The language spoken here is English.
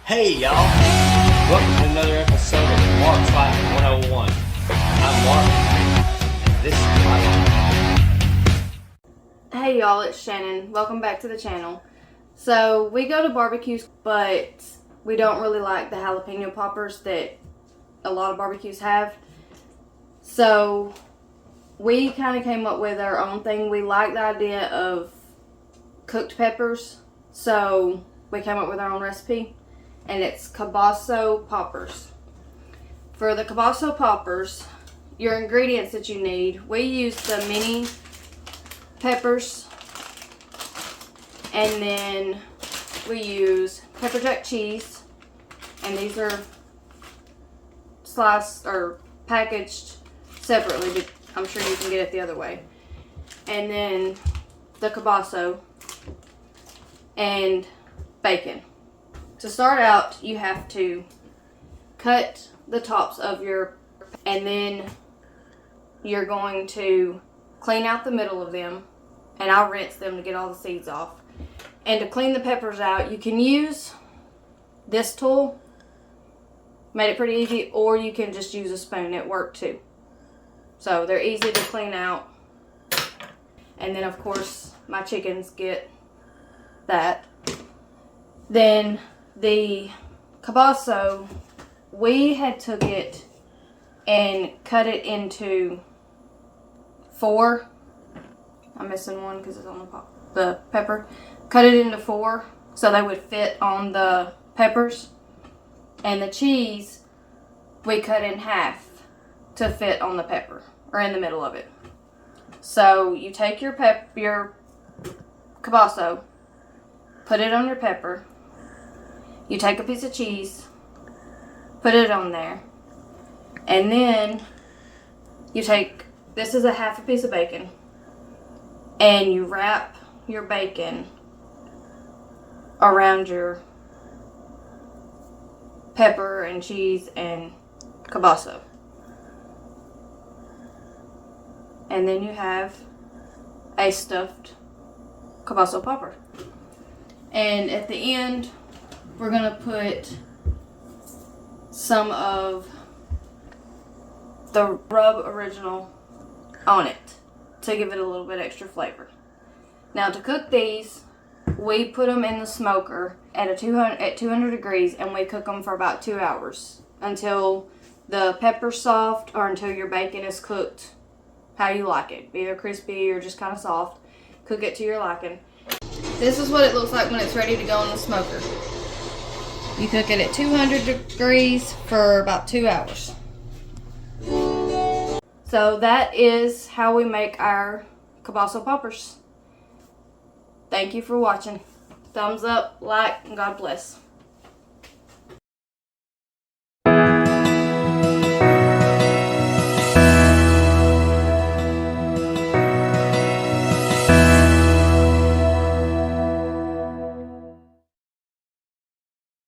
Hey y'all, welcome to another episode of Mark's Life 101. I'm Mark, and this is my life. Hey y'all, it's Shannon. Welcome back to the channel. So we go to barbecues, but we don't really like the jalapeno poppers that a lot of barbecues have. So we kind of came up with our own thing. We like the idea of cooked peppers, so we came up with our own recipe. And it's kielbasa poppers. For the kielbasa poppers, your ingredients that you need, we use the mini peppers, and then we use pepper jack cheese, and these are sliced or packaged separately, but I'm sure you can get it the other way. And then the kielbasa and bacon. To start out, you have to cut the tops of your, and then you're going to clean out the middle of them, and I'll rinse them to get all the seeds off. And to clean the peppers out, you can use this tool, made it pretty easy, or you can just use a spoon. It worked too. So they're easy to clean out. And then of course my chickens get that. Then the kielbasa, we had took it and cut it into 4. I'm missing one because it's on the pepper. Cut it into 4 so they would fit on the peppers. And the cheese, we cut in half to fit on the pepper, or in the middle of it. So you take your kielbasa, put it on your pepper. You take a piece of cheese, put it on there, and then you take, this is a half a piece of bacon, and you wrap your bacon around your pepper and cheese and kielbasa. And then you have a stuffed kielbasa popper. And at the end, we're going to put some of the rub original on it to give it a little bit extra flavor. Now to cook these, we put them in the smoker at 200 degrees, and we cook them for about 2 hours until the pepper's soft, or until your bacon is cooked how you like it, either crispy or just kind of soft. Cook it to your liking. This is what it looks like when it's ready to go in the smoker. You cook it at 200 degrees for about 2 hours. So that is how we make our kielbasa poppers. Thank you for watching. Thumbs up, like, and God bless.